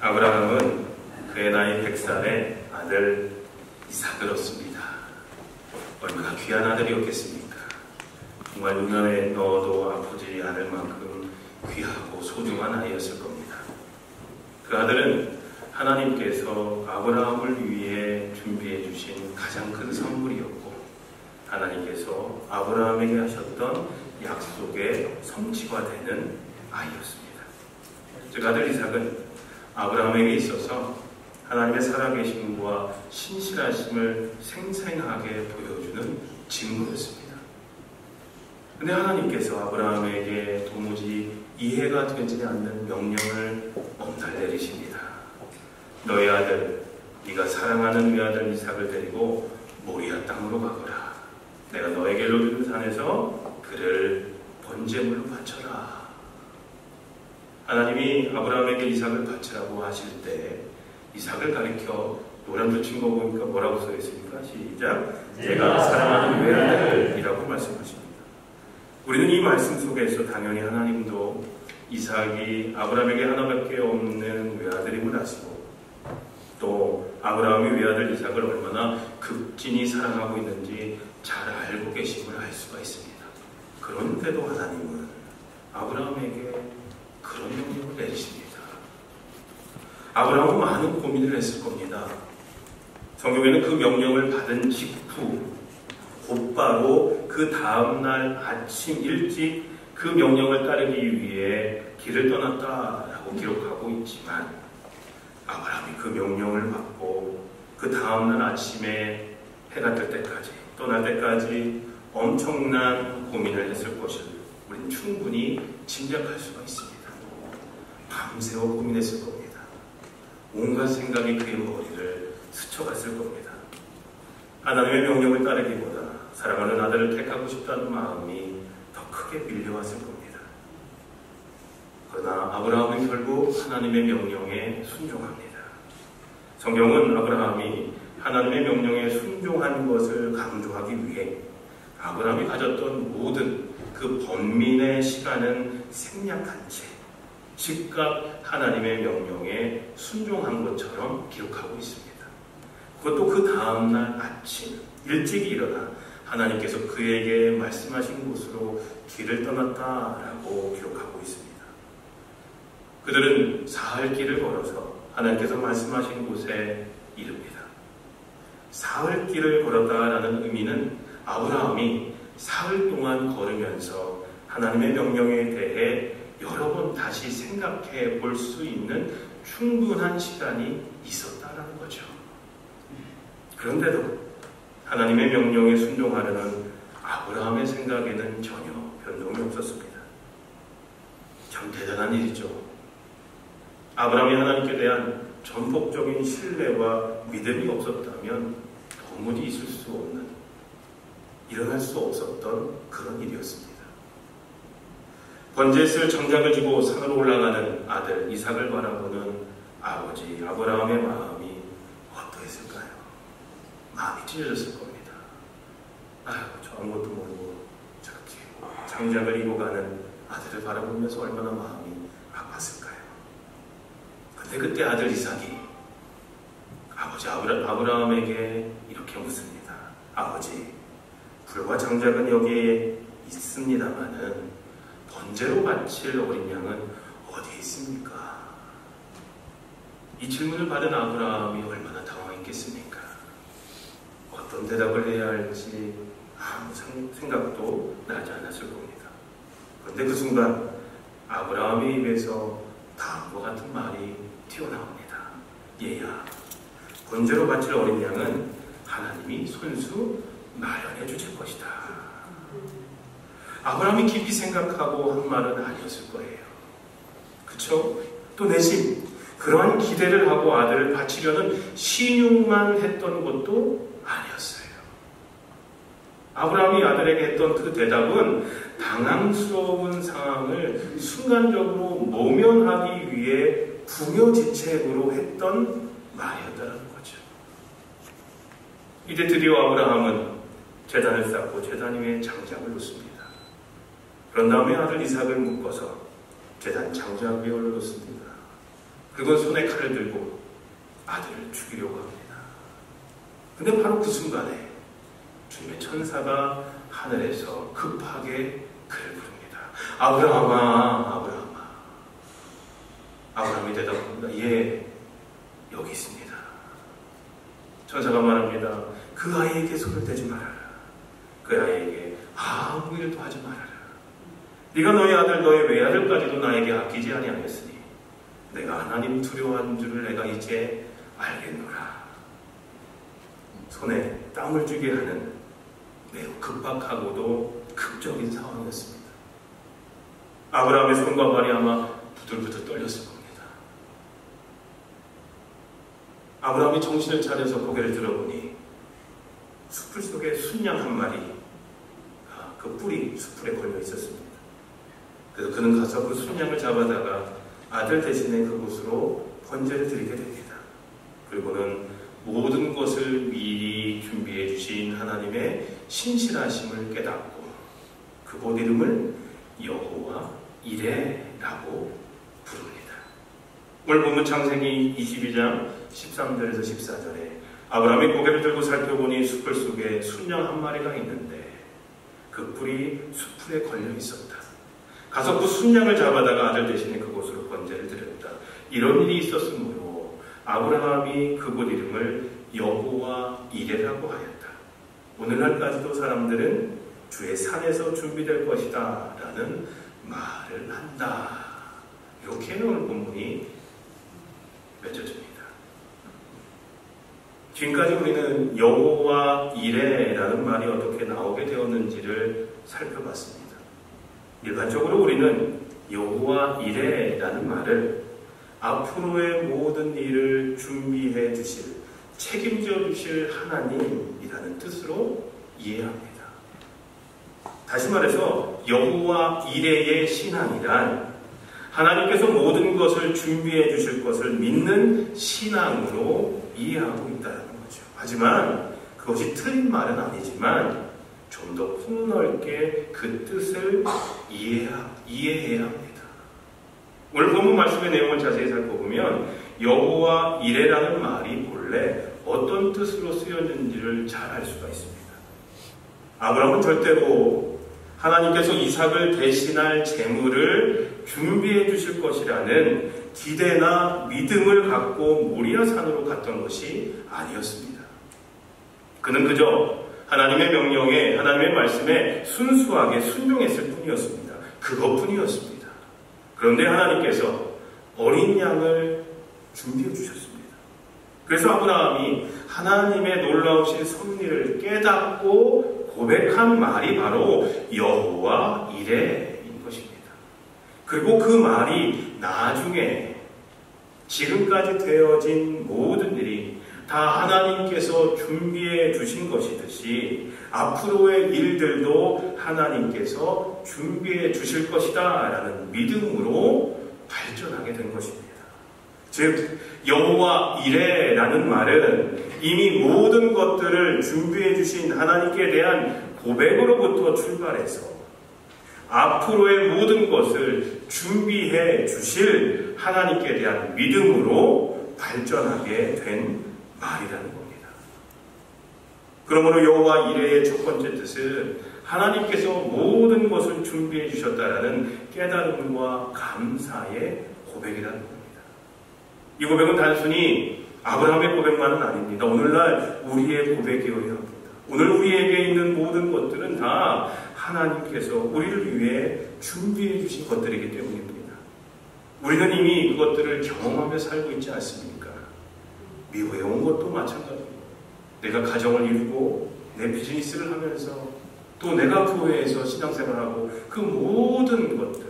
아브라함은 그의 나이 100살에 아들 이삭을 얻습니다. 얼마나 귀한 아들이었겠습니까? 정말 눈에 넣어도 아프지 않을 만큼 귀하고 소중한 아이였을 겁니다. 그 아들은 하나님께서 아브라함을 위해 준비해 주신 가장 큰 선물이었고, 하나님께서 아브라함에게 하셨던 약속의 성취화되는 아이였습니다. 즉 아들 이삭은 아브라함에게 있어서 하나님의 살아계심과 신실하심을 생생하게 보여주는 징후였습니다. 그런데 하나님께서 아브라함에게 도무지 이해가 되지 않는 명령을 어느 날 내리십니다. 너의 아들, 네가 사랑하는 외아들 이삭을 데리고 모리아 땅으로 가거라. 내가 너에게로 주는 산에서 그를 번제물로 바쳐라. 하나님이 아브라함에게 이삭을 바치라고 하실 때 이삭을 가리켜 노란줄 친 거 보니까 뭐라고 써 있습니까? 시작. 내가 사랑하는 외아들이라고 말씀하십니다. 우리는 이 말씀 속에서 당연히 하나님도 이삭이 아브라함에게 하나밖에 없는 외아들임을 아시고, 또 아브라함이 외아들 이삭을 얼마나 극진히 사랑하고 있는지 잘 알고 계심을 알 수가 있습니다. 그런데도 하나님은 아브라함에게 그런 명령을 내리십니다. 아브라함은 많은 고민을 했을 겁니다. 성경에는 그 명령을 받은 직후 곧바로 그 다음날 아침 일찍 그 명령을 따르기 위해 길을 떠났다라고 기록하고 있지만, 아브라함이 그 명령을 받고 그 다음날 아침에 해가 뜰 때까지, 떠날 때까지 엄청난 고민을 했을 것을 우리는 충분히 짐작할 수가 있습니다. 밤새워 고민했을 겁니다. 온갖 생각이 그의 머리를 스쳐갔을 겁니다. 하나님의 명령을 따르기보다 사랑하는 아들을 택하고 싶다는 마음이 더 크게 밀려왔을 겁니다. 그러나 아브라함은 결국 하나님의 명령에 순종합니다. 성경은 아브라함이 하나님의 명령에 순종한 것을 강조하기 위해 아브라함이 가졌던 모든 그 번민의 시간은 생략한 채 즉각 하나님의 명령에 순종한 것처럼 기록하고 있습니다. 그것도 그 다음날 아침 일찍이 일어나 하나님께서 그에게 말씀하신 곳으로 길을 떠났다라고 기록하고 있습니다. 그들은 사흘 길을 걸어서 하나님께서 말씀하신 곳에 이릅니다. 사흘 길을 걸었다라는 의미는 아브라함이 사흘 동안 걸으면서 하나님의 명령에 대해 여러 번 다시 생각해 볼 수 있는 충분한 시간이 있었다라는 거죠. 그런데도 하나님의 명령에 순종하려는 아브라함의 생각에는 전혀 변동이 없었습니다. 참 대단한 일이죠. 아브라함이 하나님께 대한 전폭적인 신뢰와 믿음이 없었다면 도무지 있을 수 없는, 일어날 수 없었던 그런 일이었습니다. 번제에 쓸 정작을 지고 산으로 올라가는 아들 이삭을 바라보는 아버지 아브라함의 마음이 어떠했을까요? 마음이 찢어졌을 겁니다. 아이고, 저 아무것도 모르고 저렇게 장작을 이고 가는 아들을 바라보면서 얼마나 마음이 아팠을까요? 근데 그때 아들 이삭이 아버지 아브라함에게 이렇게 묻습니다. 아버지, 불과 장작은 여기에 있습니다마는 번제로 바칠 어린 양은 어디에 있습니까? 이 질문을 받은 아브라함이 얼마나 당황했겠습니까? 어떤 대답을 해야 할지 아무 생각도 나지 않았을 겁니다. 그런데 그 순간 아브라함의 입에서 다음과 같은 말이 튀어나옵니다. 얘야, 번제로 바칠 어린 양은 하나님이 손수 마련해 주실 것이다. 아브라함이 깊이 생각하고 한 말은 아니었을 거예요. 그쵸? 또 내심 그러한 기대를 하고 아들을 바치려는 신용만 했던 것도 아니었어요. 아브라함이 아들에게 했던 그 대답은 당황스러운 상황을 순간적으로 모면하기 위해 부녀지책으로 했던 말이었다는 거죠. 이제 드디어 아브라함은 제단을 쌓고 제단 위에 장작을 놓습니다. 그런 다음에 아들 이삭을 묶어서 제단 장작 위에 올려놓습니다. 그리고 손에 칼을 들고 아들을 죽이려고 합니다. 근데 바로 그 순간에 주님의 천사가 하늘에서 급하게 그를 부릅니다. 아브라함아, 아브라함아. 아브라함이 대답합니다. 예, 여기 있습니다. 천사가 말합니다. 그 아이에게 손을 대지 말아라. 그 아이에게 아무 일도 하지 말아라. 네가 너의 아들, 너의 외아들까지도 나에게 아끼지 아니하였으니 내가 하나님 두려워하는 줄을 내가 이제 알겠노라. 손에 땀을 쥐게 하는 매우 급박하고도 극적인 상황이었습니다. 아브라함의 손과 발이 아마 부들부들 떨렸을 겁니다. 아브라함이 정신을 차려서 고개를 들어보니 숲을 속에 순양 한 마리, 그 뿔이 숲에 걸려 있었습니다. 그래서 그는 가서 그 순양을 잡아다가 아들 대신에 그곳으로 번제를 드리게 됩니다. 그리고는 모든 것을 미리 준비해 주신 하나님의 신실하심을 깨닫고 그곳 이름을 여호와 이레라고 부릅니다. 오늘 본문 창세기 22장 13절에서 14절에 아브라함이 고개를 들고 살펴보니 숲을 속에 순양 한 마리가 있는데 그 뿔이 숲에 걸려 있었다. 가서 그 순양을 잡아다가 아들 대신에 그곳으로 번제를 드렸다. 이런 일이 있었으므로 아브라함이 그곳 이름을 여호와 이레라고 하였다. 오늘날까지도 사람들은 주의 산에서 준비될 것이다 라는 말을 한다. 이렇게 오늘 본문이 맺어집니다. 지금까지 우리는 여호와 이레라는 말이 어떻게 나오게 되었는지를 살펴봤습니다. 일반적으로 우리는 여호와 이레라는 말을 앞으로의 모든 일을 준비해 주실, 책임져 주실 하나님이라는 뜻으로 이해합니다. 다시 말해서 여호와 이레의 신앙이란 하나님께서 모든 것을 준비해 주실 것을 믿는 신앙으로 이해하고 있다는 거죠. 하지만 그것이 틀린 말은 아니지만 좀 더 폭넓게 그 뜻을 이해해야 합니다. 오늘 본문 말씀의 내용을 자세히 살펴보면 여호와 이레라는 말이 본래 어떤 뜻으로 쓰였는지를 잘 알 수가 있습니다. 아브라함은 절대로 하나님께서 이삭을 대신할 제물을 준비해 주실 것이라는 기대나 믿음을 갖고 모리아 산으로 갔던 것이 아니었습니다. 그는 그저 하나님의 명령에, 하나님의 말씀에 순수하게 순종했을 뿐이었습니다. 그것뿐이었습니다. 그런데 하나님께서 어린 양을 준비해 주셨습니다. 그래서 아브라함이 하나님의 놀라우신 섭리를 깨닫고 고백한 말이 바로 여호와 이레인 것입니다. 그리고 그 말이 나중에 지금까지 되어진 모든 일이 다 하나님께서 준비해 주신 것이듯이 앞으로의 일들도 하나님께서 준비해 주실 것이다 라는 믿음으로 발전하게 된 것입니다. 즉 여호와 이레라는 말은 이미 모든 것들을 준비해 주신 하나님께 대한 고백으로부터 출발해서 앞으로의 모든 것을 준비해 주실 하나님께 대한 믿음으로 발전하게 된 말이라는 겁니다. 그러므로 여호와 이레의 첫 번째 뜻은 하나님께서 모든 것을 준비해 주셨다라는 깨달음과 감사의 고백이라는 겁니다. 이 고백은 단순히 아브라함의 고백만은 아닙니다. 오늘날 우리의 고백이어야 합니다. 오늘 우리에게 있는 모든 것들은 다 하나님께서 우리를 위해 준비해 주신 것들이기 때문입니다. 우리는 이미 그것들을 경험하며 살고 있지 않습니까? 미국에 온 것도 마찬가지입니다. 내가 가정을 이루고 내 비즈니스를 하면서 또 내가 교회에서 신앙생활하고 그 모든 것들,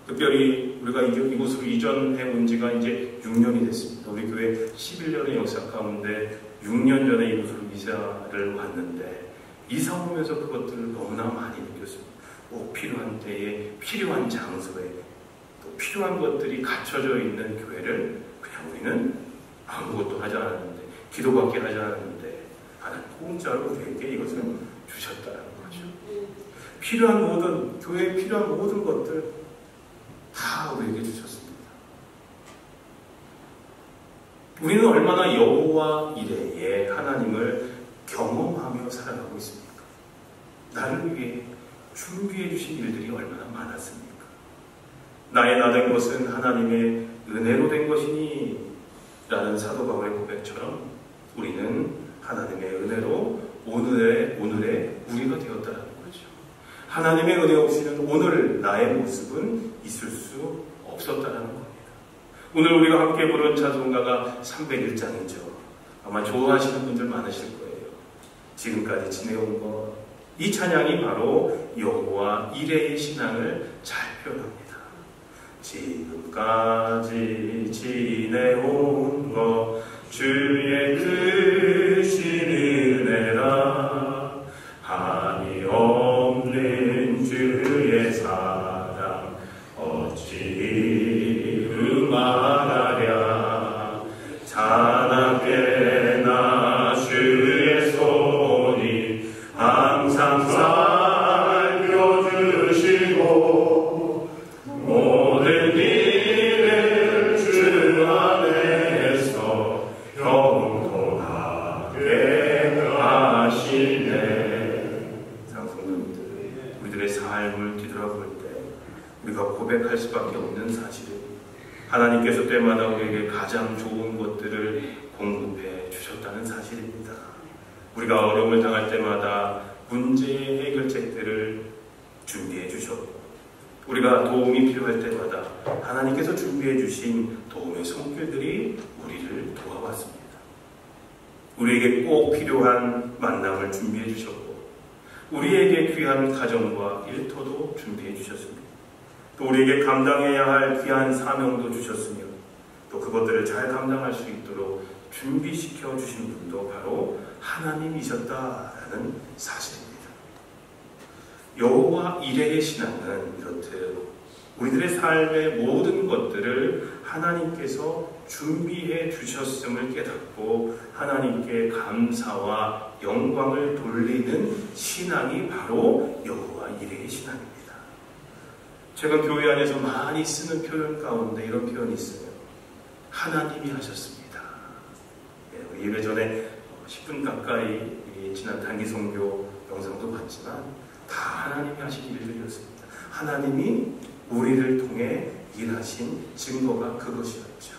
특별히 우리가 이곳으로 이전해 온 지가 이제 6년이 됐습니다. 우리 교회 11년의 역사 가운데 6년 전에 이곳으로 이사를 왔는데 이사 오면서 그것들을 너무나 많이 느꼈습니다. 꼭 필요한 때에 필요한 장소에 또 필요한 것들이 갖춰져 있는 교회를 그냥 우리는 아무것도 하지 않았는데 기도밖에 하지 않았는데 하나님 공짜로 우리에게 이것을 주셨다는 거죠. 필요한 모든 교회에 필요한 모든 것들 다 우리에게 주셨습니다. 우리는 얼마나 여호와 이레의 하나님을 경험하며 살아가고 있습니까? 나를 위해 준비해 주신 일들이 얼마나 많았습니까? 나의 나 된 것은 하나님의 은혜로 된 것이니 라는 사도 바울의 고백처럼 우리는 하나님의 은혜로 오늘의 우리가 되었다는 거죠. 하나님의 은혜 없이는 오늘 나의 모습은 있을 수 없었다는 겁니다. 오늘 우리가 함께 부른 찬송가가 301장이죠. 아마 좋아하시는 분들 많으실 거예요. 지금까지 지내온 것, 이 찬양이 바로 여호와 이레의 신앙을 잘 표현합니다. 지금까지 지내온 것 주의 크신 은혜라 한이 없는 주의 사랑 어찌 말하랴 자나깨나 주의 손이 항상 살펴주시고 모든 일을 주 안에서 형통하게 하시네. 장성도님들, 우리들의 삶을 뒤돌아볼 때 우리가 고백할 수밖에 없는 사실은 하나님께서 때마다 우리에게 가장 좋은 것들을 공급해 주셨다는 사실입니다. 우리가 어려움을 당할 때마다 문제의 해결책들을 준비해 주셨고, 우리가 도움이 필요할 때마다 하나님께서 준비해 주신 도움의 손길들이 우리를 도와왔습니다. 우리에게 꼭 필요한 만남을 준비해 주셨고, 우리에게 귀한 가정과 일터도 준비해 주셨습니다. 또 우리에게 감당해야 할 귀한 사명도 주셨으며, 또 그것들을 잘 감당할 수 있도록 준비시켜 주신 분도 바로 하나님이셨다라는 사실입니다. 여호와 이레의 신앙은 이렇듯 우리들의 삶의 모든 것들을 하나님께서 준비해 주셨음을 깨닫고 하나님께 감사와 영광을 돌리는 신앙이 바로 여호와 이레의 신앙입니다. 제가 교회 안에서 많이 쓰는 표현 가운데 이런 표현이 있어요. 하나님이 하셨습니다. 예배 전에 10분 가까이 지난 단기 선교 영상도 봤지만 다 하나님이 하신 일들이었습니다. 하나님이 우리를 통해 일하신 증거가 그것이었죠.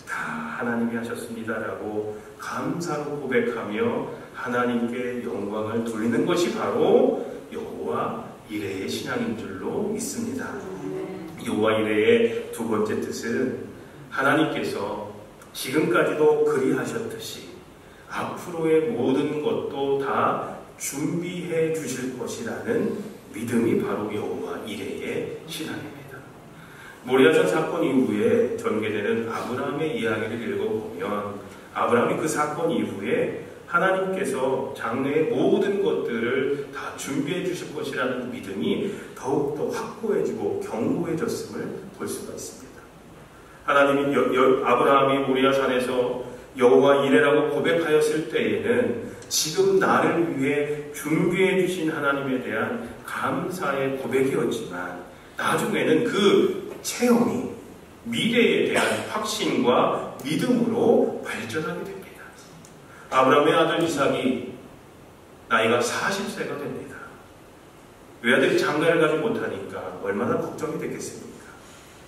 다 하나님이 하셨습니다라고 감사로 고백하며 하나님께 영광을 돌리는 것이 바로 여호와 이레의 신앙인 줄로 믿습니다. 여호와 이레의 두 번째 뜻은 하나님께서 지금까지도 그리하셨듯이 앞으로의 모든 것도 다 준비해 주실 것이라는 믿음이 바로 여호와 이레의 신앙입니다. 모리아전 사건 이후에 전개되는 아브라함의 이야기를 읽어보면 아브라함이 그 사건 이후에 하나님께서 장래의 모든 것들을 다 준비해 주실 것이라는 믿음이 더욱더 확고해지고 견고해졌음을 볼 수가 있습니다. 하나님이 아브라함이 모리아산에서 여호와 이레라고 고백하였을 때에는 지금 나를 위해 준비해 주신 하나님에 대한 감사의 고백이었지만 나중에는 그 체험이 미래에 대한 확신과 믿음으로 발전하게 됩니다. 아브라함의 아들 이삭이 나이가 40세가 됩니다. 외아들이 장가를 가지 못하니까 얼마나 걱정이 됐겠습니까?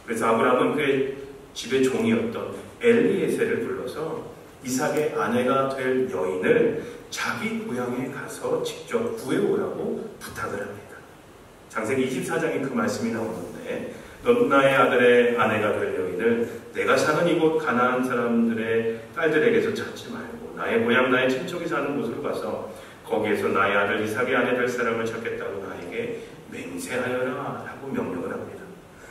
그래서 아브라함은 그의 집의 종이었던 엘리에셀을 불러서 이삭의 아내가 될 여인을 자기 고향에 가서 직접 구해오라고 부탁을 합니다. 창세기 24장에 그 말씀이 나오는데 넌 나의 아들의 아내가 될 여인을 내가 사는 이곳 가나안 사람들의 딸들에게서 찾지 말고 나의 고향 나의 친척이 사는 곳으로 가서 거기에서 나의 아들 이삭의 아내 될 사람을 찾겠다고 나에게 맹세하여라 라고 명령을 합니다.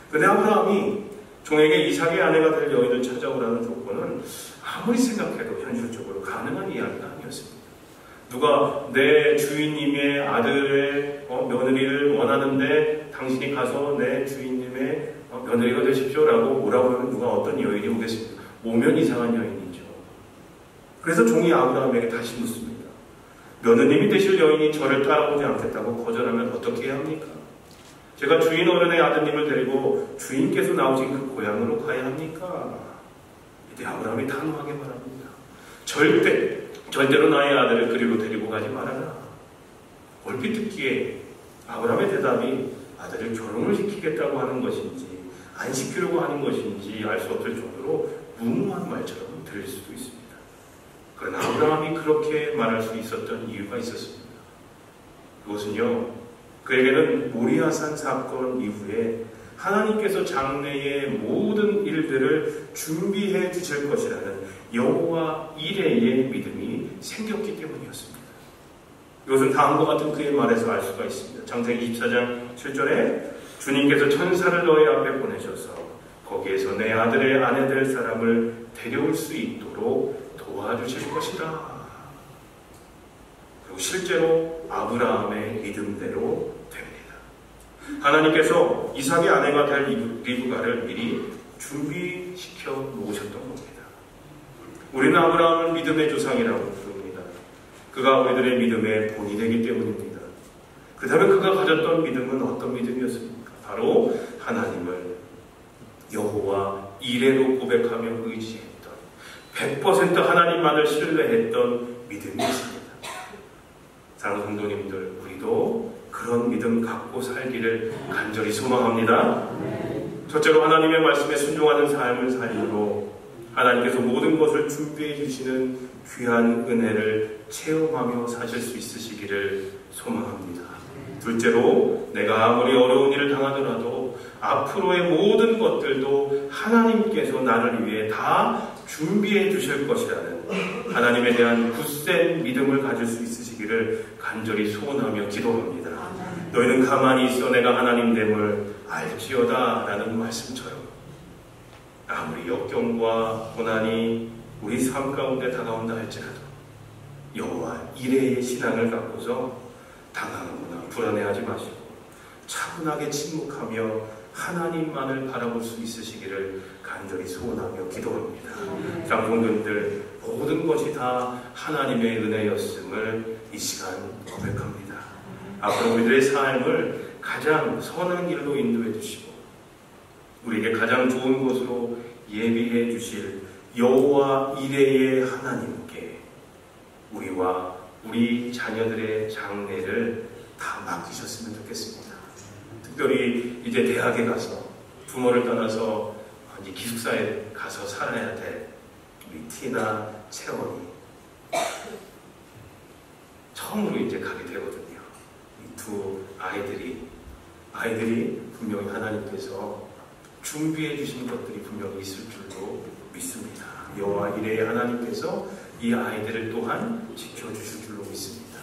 그런데 아브라함이 종에게 이삭의 아내가 될 여인을 찾아오라는 조건은 아무리 생각해도 현실적으로 가능한 이야기가 아니었습니다. 누가 내 주인님의 아들의 며느리를 원하는데 당신이 가서 내 주인님의 며느리가 되십시오라고 오라고 하면 누가 어떤 여인이 오겠습니까? 오면 이상한 여인이죠. 그래서 종이 아브라함에게 다시 묻습니다. 며느님이 되실 여인이 저를 따라오지 않겠다고 거절하면 어떻게 해야 합니까? 제가 주인 어른의 아드님을 데리고 주인께서 나오신 그 고향으로 가야 합니까? 그때 아브라함이 단호하게 말합니다. 절대로 나의 아들을 그리로 데리고 가지 말아라. 얼핏 듣기에 아브라함의 대답이 아들을 결혼을 시키겠다고 하는 것인지 안 시키려고 하는 것인지 알 수 없을 정도로 무모한 말처럼 들릴 수도 있습니다. 그러나 아브라함이 그렇게 말할 수 있었던 이유가 있었습니다. 그것은요, 그에게는 모리아산 사건 이후에 하나님께서 장래의 모든 일들을 준비해 주실 것이라는 여호와 이레의 믿음이 생겼기 때문이었습니다. 이것은 다음과 같은 그의 말에서 알 수가 있습니다. 창세기 24장 7절에 주님께서 천사를 너희 앞에 보내셔서 거기에서 내 아들의 아내 될 사람을 데려올 수 있도록 도와주실 것이다. 그리고 실제로 아브라함의 믿음대로 됩니다. 하나님께서 이삭의 아내가 될 리브가를 미리 준비시켜 놓으셨던 겁니다. 우리는 아브라함을 믿음의 조상이라고 부릅니다. 그가 우리들의 믿음의 본이 되기 때문입니다. 그 다음에 그가 가졌던 믿음은 어떤 믿음이었습니까? 바로 하나님을 여호와 이레로 고백하며 의지했던 100% 하나님만을 신뢰했던 믿음이었습니다. 사랑하는 성도님들, 우리도 그런 믿음 갖고 살기를 간절히 소망합니다. 첫째로 하나님의 말씀에 순종하는 삶을 살므로 하나님께서 모든 것을 준비해 주시는 귀한 은혜를 체험하며 사실 수 있으시기를 소망합니다. 둘째로 내가 아무리 어려운 일을 당하더라도 앞으로의 모든 것들도 하나님께서 나를 위해 다 준비해 주실 것이라는 하나님에 대한 굳센 믿음을 가질 수 있으시기를 간절히 소원하며 기도합니다. 너희는 가만히 있어 내가 하나님됨을 알지어다 라는 말씀처럼 아무리 역경과 고난이 우리 삶 가운데 다가온다 할지라도 여호와 이레의 신앙을 갖고서 당황하거나 불안해하지 마시고 차분하게 침묵하며 하나님만을 바라볼 수 있으시기를 간절히 소원하며 기도합니다. 장로님들, 모든 것이 다 하나님의 은혜였음을 이 시간 고백합니다. 앞으로 우리들의 삶을 가장 선한 길로 인도해 주시고 우리에게 가장 좋은 곳으로 예비해 주실 여호와 이레의 하나님께 우리와 우리 자녀들의 장래를 다 맡기셨으면 좋겠습니다. 특별히 이제 대학에 가서 부모를 떠나서 이제 기숙사에 가서 살아야 될 우리 티나 채원이 처음으로 이제 가게 되거든요. 이 두 아이들이 분명히 하나님께서 준비해 주신 것들이 분명히 있을 줄로 믿습니다. 여호와 이레의 하나님께서 이 아이들을 또한 지켜주실 줄로 믿습니다.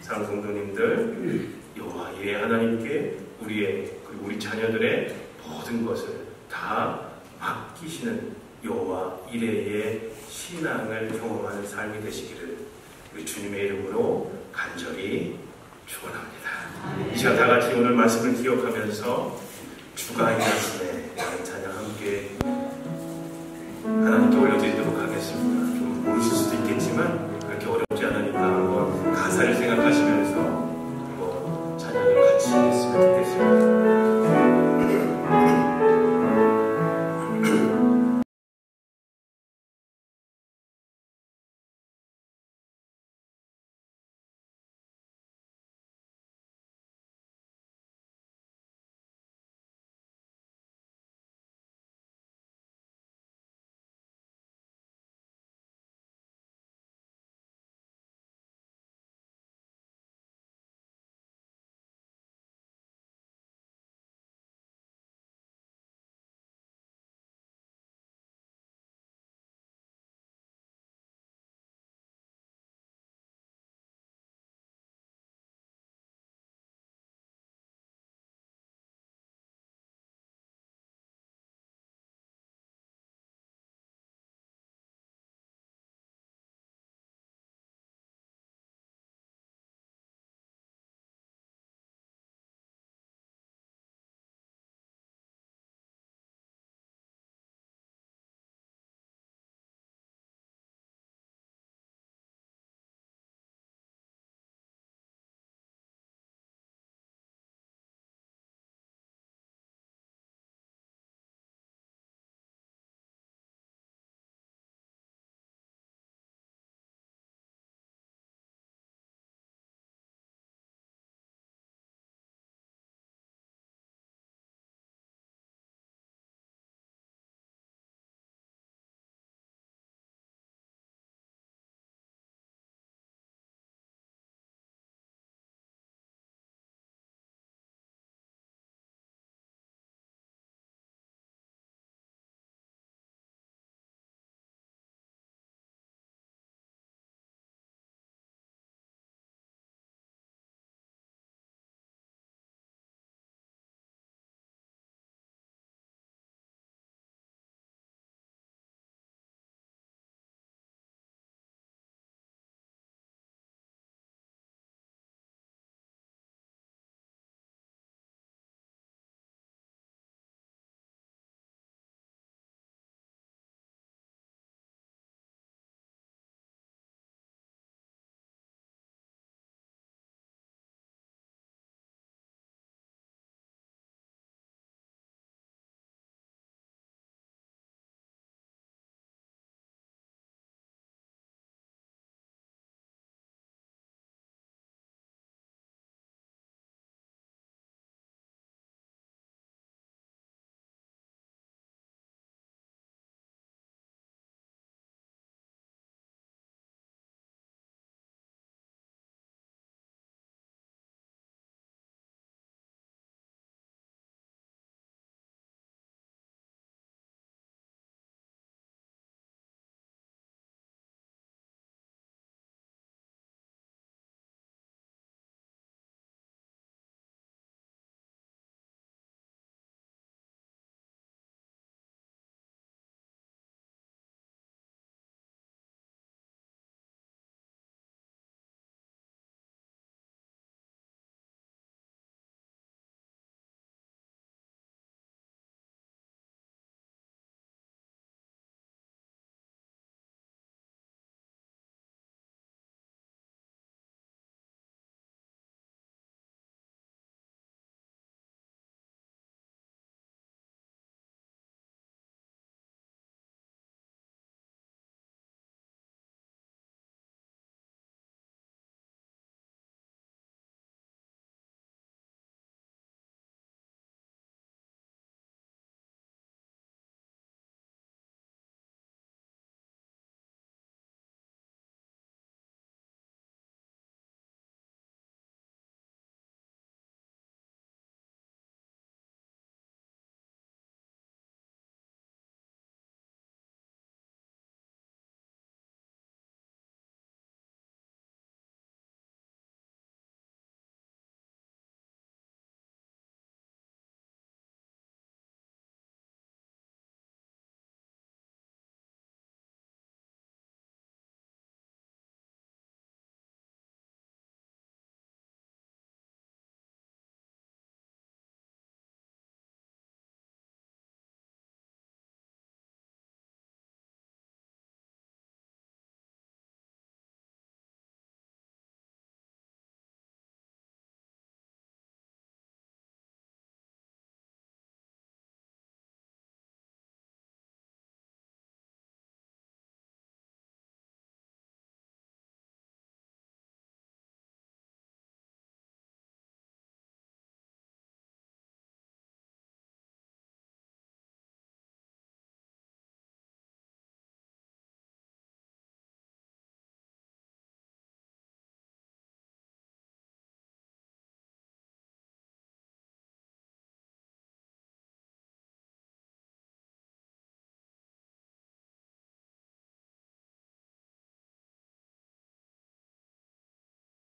사랑하는 성도님들, 여호와 이레의 하나님께 그리고 우리 자녀들의 모든 것을 다 맡기시는 여호와 이레의 신앙을 경험하는 삶이 되시기를 우리 주님의 이름으로 간절히 축원합니다. 이 시간 다 같이 오늘 말씀을 기억하면서 주가 일하시네 라는